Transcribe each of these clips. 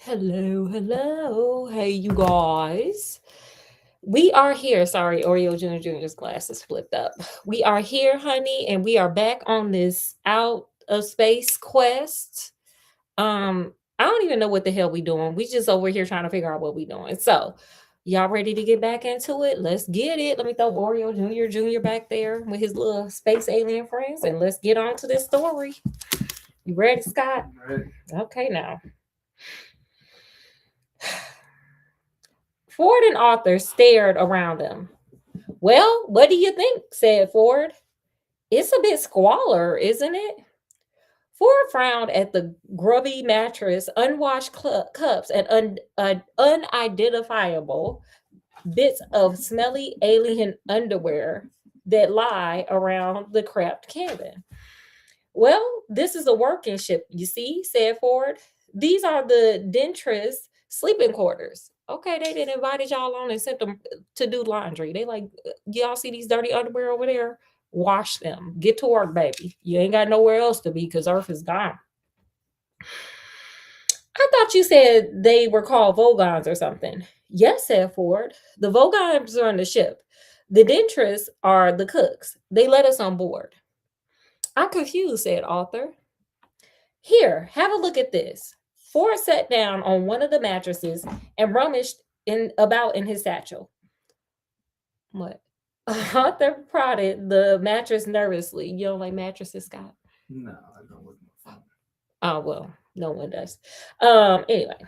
Hello. Hey, you guys. We are here. Sorry, Oreo Junior Junior's glasses flipped up. We are here, honey, and we are back on this out of space quest. I don't even know what the hell we doing. We just over here trying to figure out what we doing. So, y'all ready to get back into it? Let's get it. Let me throw Oreo Junior back there with his little space alien friends, and let's get on to this story. You ready, Scott? Ready. Okay, now. Ford and Arthur stared around them. Well, what do you think? Said Ford. It's a bit squalor, isn't it? Ford frowned at the grubby mattress, unwashed cups, and unidentifiable bits of smelly alien underwear that lie around the cramped cabin. Well, this is a working ship, you see, said Ford. These are the Dentress sleeping quarters. Okay, they didn't invited y'all on and sent them to do laundry. They like, y'all see these dirty underwear over there? Wash them. Get to work, baby. You ain't got nowhere else to be because Earth is gone. I thought you said they were called Vogons or something. Yes, said Ford. The Vogons are on the ship. The Dentress are the cooks. They let us on board. I'm confused, said Arthur. Here, have a look at this. Ford sat down on one of the mattresses and rummaged in his satchel. What? Arthur prodded the mattress nervously. You don't like mattresses, Scott? No, I don't look my phone. Oh well, no one does. Anyway,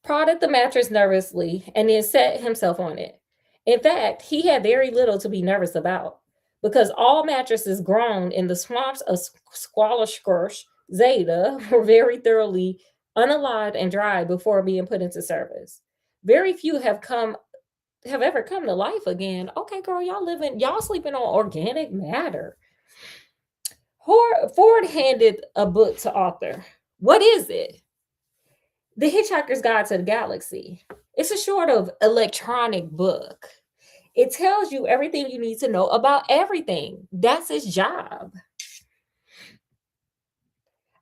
prodded the mattress nervously and then set himself on it. In fact, he had very little to be nervous about because all mattresses grown in the swamps of Squalishkirch Zeta were very thoroughly unalived and dried before being put into service. Very few have ever come to life again. Okay, girl, y'all sleeping on organic matter. Ford handed a book to Arthur. What is it? The Hitchhiker's Guide to the Galaxy. It's a sort of electronic book. It tells you everything you need to know about everything. That's its job.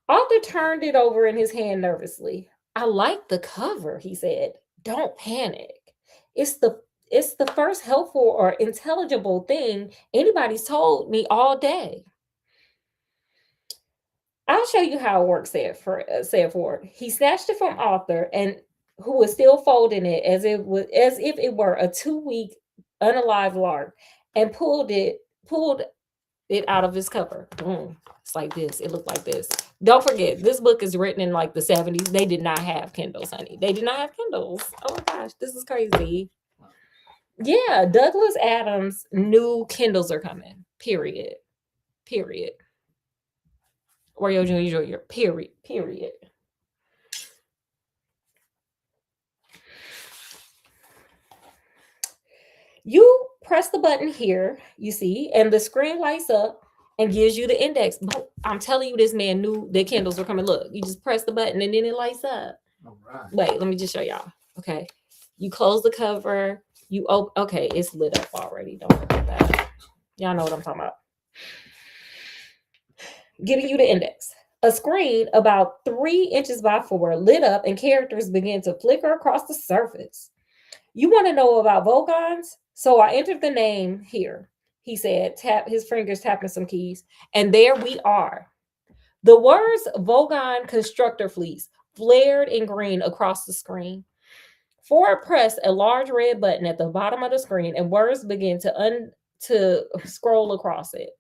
Arthur turned it over in his hand nervously. I like the cover, he said. Don't panic. It's the it's the first helpful or intelligible thing anybody's told me all day. I'll show you how it works, said Ford. He snatched it from Arthur and who was still folding it as if it were a 2 week unalive lark and pulled it out of his cover. Boom. It's like this. It looked like this. Don't forget, this book is written in like the 70s. They did not have Kindles, honey. They did not have Kindles. Oh my gosh, this is crazy. Yeah, Douglas Adams knew Kindles are coming. Period. Period. Oreo Jr. Period. Period. You press the button here, you see, and the screen lights up and gives you the index. But I'm telling you, this man knew that Kindles were coming. Look, you just press the button and then it lights up. All right. Wait, let me just show y'all. Okay. You close the cover. You open. Okay, it's lit up already. Don't forget that. Y'all know what I'm talking about. Giving you the index. A screen about 3 inches by 4 lit up and characters begin to flicker across the surface. You want to know about Vogons? So I entered the name here, he said, tap his fingers tapping some keys. And there we are. The words Vogon constructor fleets flared in green across the screen. Ford pressed a large red button at the bottom of the screen and words began to scroll across it.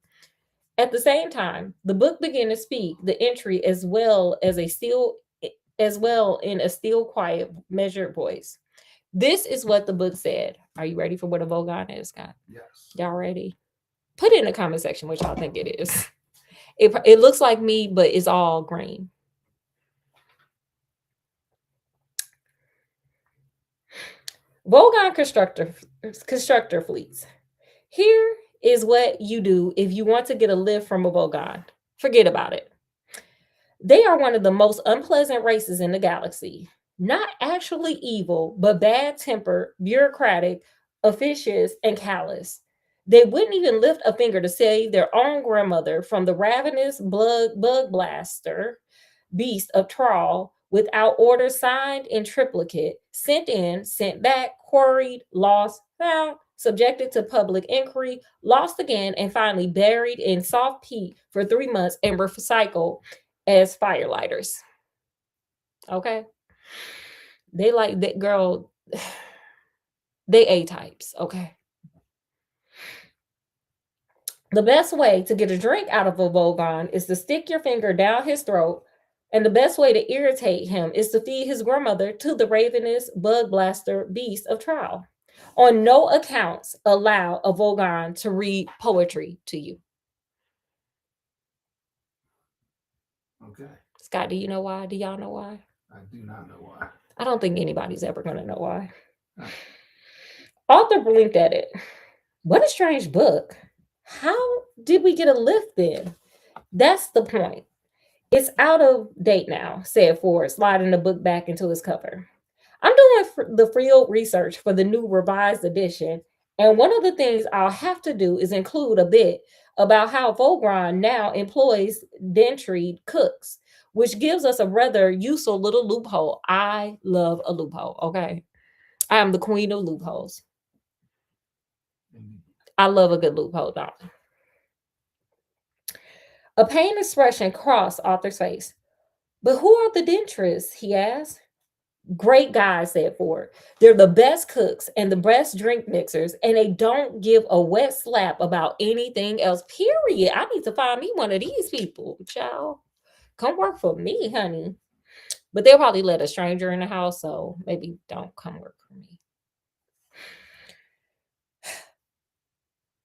At the same time, the book began to speak the entry as well in a still quiet measured voice. This is what the book said. Are you ready for what a Vogon is, Scott? Yes. Y'all ready? Put it in the comment section what y'all think it is. It looks like me, but it's all green. Vogon constructor fleets. Here is what you do if you want to get a lift from a Vogon. Forget about it. They are one of the most unpleasant races in the galaxy. Not actually evil, but bad tempered, bureaucratic, officious, and callous. They wouldn't even lift a finger to save their own grandmother from the ravenous bug blaster beast of trawl without order signed in triplicate, sent in, sent back, quarried, lost, found, subjected to public inquiry, lost again, and finally buried in soft peat for 3 months and recycled as firelighters. Okay. They like that girl. They A types. Okay. The best way to get a drink out of a Vogon is to stick your finger down his throat. And the best way to irritate him is to feed his grandmother to the ravenous bug blaster beast of trial. On no accounts allow a Vogon to read poetry to you. Okay. Scott, do you know why? Do y'all know why? I do not know why. I don't think anybody's ever going to know why. Huh. Author blinked at it. What a strange book. How did we get a lift then? That's the point. It's out of date now, said Ford, sliding the book back into his cover. I'm doing the field research for the new revised edition, and one of the things I'll have to do is include a bit about how Vogron now employs dentried cooks, which gives us a rather useful little loophole. I love a loophole, okay? I am the queen of loopholes. I love a good loophole, don't I? A pained expression crossed Arthur's face. But who are the dentrists? He asked. Great guys, said Ford. They're the best cooks and the best drink mixers, and they don't give a wet slap about anything else, period. I need to find me one of these people, child. Come work for me, honey. But they'll probably let a stranger in the house, so maybe don't come work for me.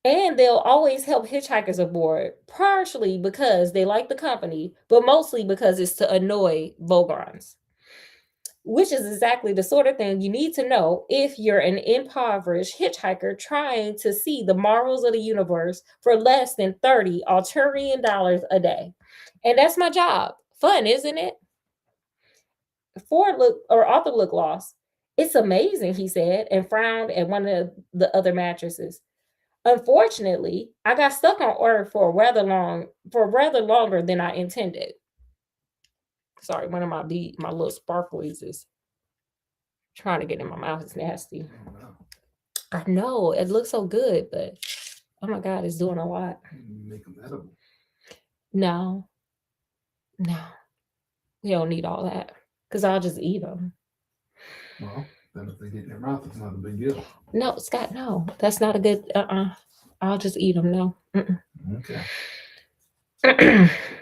And they'll always help hitchhikers aboard, partially because they like the company, but mostly because it's to annoy Vogrons. Which is exactly the sort of thing you need to know if you're an impoverished hitchhiker trying to see the marvels of the universe for less than 30 Alturian dollars a day. And that's my job. Fun, isn't it? Arthur looked lost. It's amazing, he said, and frowned at one of the other mattresses. Unfortunately, I got stuck on Earth for rather longer than I intended. Sorry, one of my little sparklies is trying to get in my mouth. It's nasty. Oh, no. I know it looks so good, but oh my God, it's doing a lot. You make them edible. No, we don't need all that because I'll just eat them. Well, then if they get in your mouth, it's not a big deal. No, Scott, no, that's not a good. I'll just eat them. No. Okay.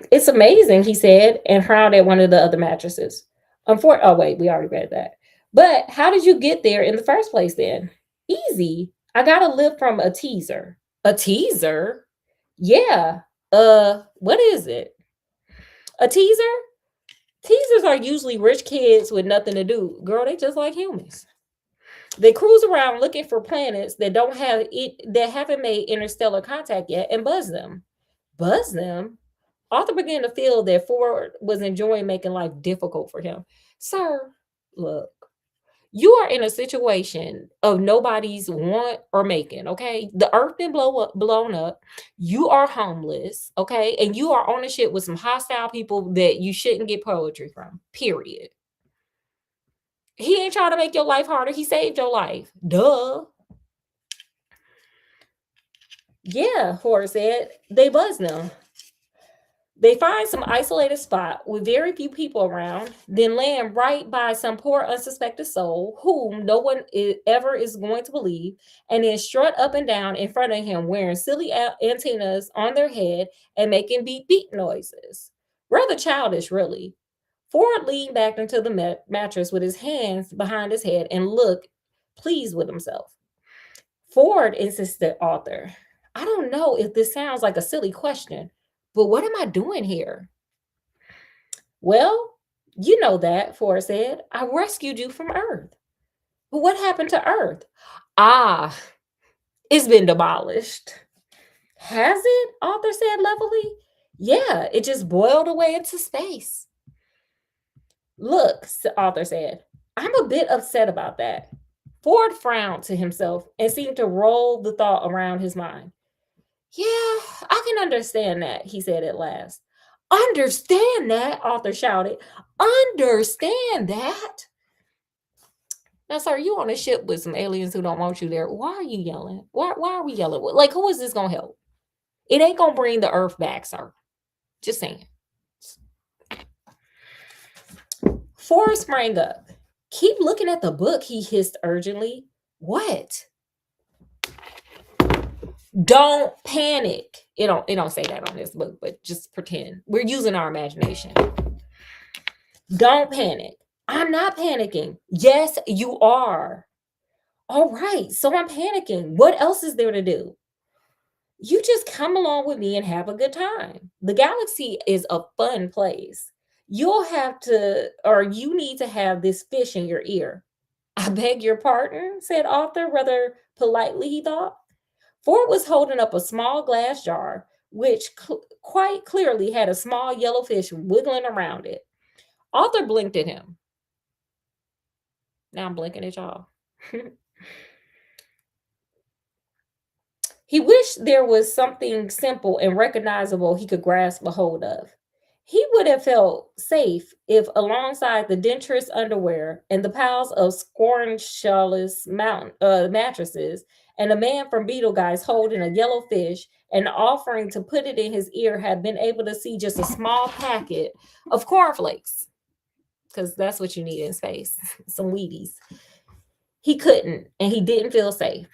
It's amazing, he said, and frowned at one of the other mattresses. Oh wait, we already read that. But how did you get there in the first place then? Easy. I got a lift from a teaser. A teaser? Yeah. What is it? A teaser? Teasers are usually rich kids with nothing to do. Girl, they just like humans. They cruise around looking for planets that haven't made interstellar contact yet and buzz them. Buzz them? Arthur began to feel that Ford was enjoying making life difficult for him. Sir, look, you are in a situation of nobody's want or making, okay? The earth been blown up. You are homeless, okay? And you are on a ship with some hostile people that you shouldn't get poetry from, period. He ain't trying to make your life harder. He saved your life. Duh. Yeah, Ford said. They buzz them. They find some isolated spot with very few people around, then land right by some poor unsuspected soul whom no one ever is going to believe, and then strut up and down in front of him wearing silly antennas on their head and making beep beep noises. Rather childish, really. Ford leaned back into the mattress with his hands behind his head and looked pleased with himself. Ford, insisted Arthur. I don't know if this sounds like a silly question, but what am I doing here? Well, you know that, Ford said. I rescued you from Earth. But what happened to Earth? Ah, it's been demolished. Has it? Arthur said levelly. Yeah, it just boiled away into space. Look, Arthur said, I'm a bit upset about that. Ford frowned to himself and seemed to roll the thought around his mind. Yeah, I can understand that, he said at last. Understand that, author shouted. Understand that. Now, sir, you on a ship with some aliens who don't want you there. Why are you yelling? Why are we yelling? Like, who is this gonna help? It ain't gonna bring the earth back, sir. Just saying. Forrest sprang up. Keep looking at the book, he hissed urgently. What? Don't panic. It don't say that on this book, but just pretend. We're using our imagination. Don't panic. I'm not panicking. Yes, you are. All right, so I'm panicking. What else is there to do? You just come along with me and have a good time. The galaxy is a fun place. You'll have to, or you need to have this fish in your ear. I beg your pardon, said Arthur, rather politely, he thought. Ford was holding up a small glass jar, which quite clearly had a small yellow fish wiggling around it. Arthur blinked at him. Now I'm blinking at y'all. He wished there was something simple and recognizable he could grasp a hold of. He would have felt safe if, alongside the denturous underwear and the piles of scornshelless mattresses, and a man from Betelgeuse holding a yellow fish and offering to put it in his ear, had been able to see just a small packet of cornflakes, because that's what you need in space, some Wheaties. He couldn't, and he didn't feel safe.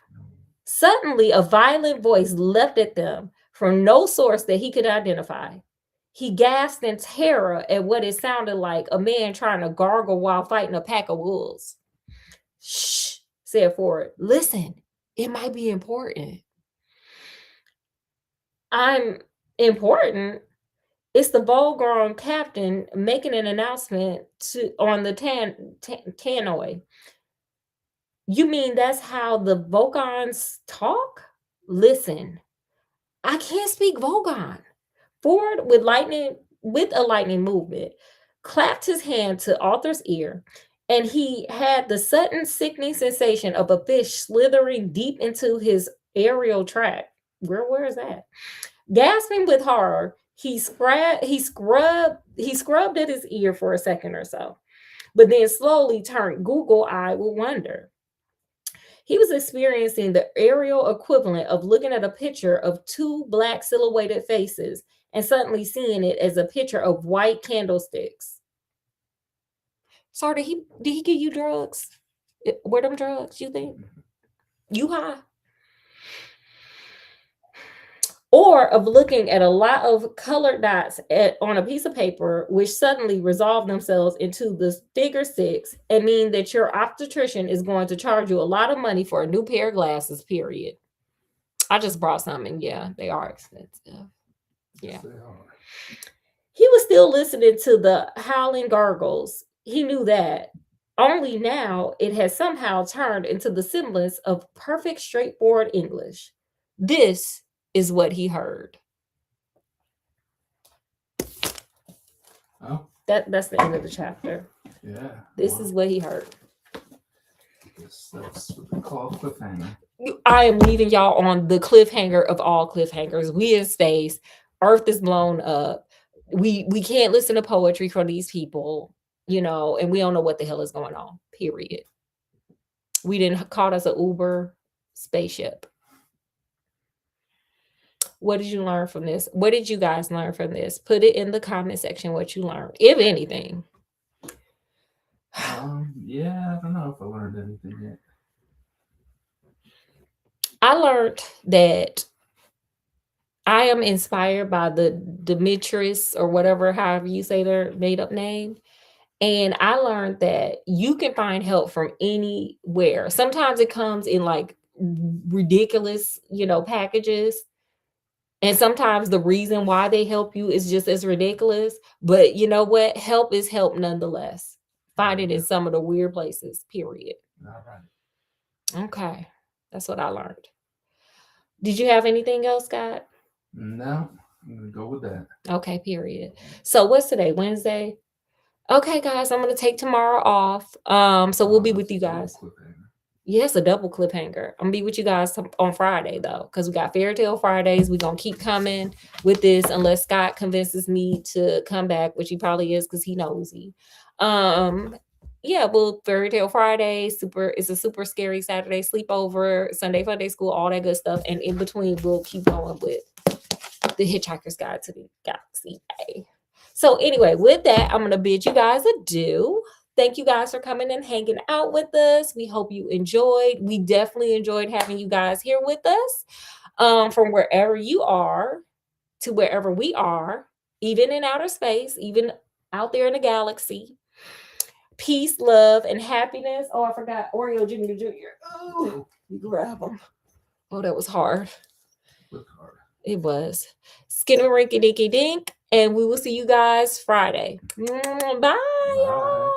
Suddenly, a violent voice leapt at them from no source that he could identify. He gasped in terror at what it sounded like a man trying to gargle while fighting a pack of wolves. Shh, said Ford. Listen, it might be important. I'm important. It's the Volgron captain making an announcement on the tannoy. You mean that's how the Vogons talk? Listen, I can't speak Vogon. Ford, with a lightning movement, clapped his hand to Arthur's ear, and he had the sudden sickening sensation of a fish slithering deep into his aerial tract. Where is that? Gasping with horror, he scrubbed at his ear for a second or so, but then slowly turned Google-eyed with wonder. He was experiencing the aerial equivalent of looking at a picture of two black silhouetted faces and suddenly seeing it as a picture of white candlesticks. Sorry, did he give you drugs? Were them drugs, you think? You high? Or of looking at a lot of colored dots on a piece of paper, which suddenly resolve themselves into the figure 6 and mean that your obstetrician is going to charge you a lot of money for a new pair of glasses, period. I just brought some, and yeah, they are expensive. Yeah. He was still listening to the howling gargles. He knew that. Only now it had somehow turned into the semblance of perfect, straightforward English. This is what he heard. Oh. That's the end of the chapter. Yeah. This is what he heard. That's what they call a cliffhanger. I am leaving y'all on the cliffhanger of all cliffhangers. We in space. Earth is blown up. We can't listen to poetry from these people, and we don't know what the hell is going on. Period. We didn't call us an Uber spaceship. What did you learn from this? What did you guys learn from this? Put it in the comment section what you learned, if anything. Yeah, I don't know if I learned anything yet. I learned that I am inspired by the Demetrius, or whatever, however you say their made up name. And I learned that you can find help from anywhere. Sometimes it comes in like ridiculous, packages. And sometimes the reason why they help you is just as ridiculous. But you know what? Help is help nonetheless. Find it in some of the weird places, period. All right. Okay. That's what I learned. Did you have anything else, Scott? No, I'm going to go with that. Okay, period. So what's today? Wednesday? Okay, guys, I'm going to take tomorrow off. So we'll be with you guys. Yes, a double cliffhanger. I'm gonna be with you guys on Friday though, because we got Fairy Tale Fridays. We're gonna keep coming with this unless Scott convinces me to come back, which he probably is because he knows me. Um, yeah, well, Fairy Tale Friday, super it's a super scary Saturday sleepover, Sunday fun day school, all that good stuff. And in between, we'll keep going with the Hitchhiker's Guide to the Galaxy A. So anyway, with that, I'm gonna bid you guys adieu. Thank you guys for coming and hanging out with us. We hope you enjoyed. We definitely enjoyed having you guys here with us. From wherever you are to wherever we are, even in outer space, even out there in the galaxy. Peace, love, and happiness. Oh, I forgot Oreo Junior Junior. Oh, you grab them. Oh, that was hard. Look hard. It was. Skinner Rinky Dinky Dink. And we will see you guys Friday. Bye. Bye.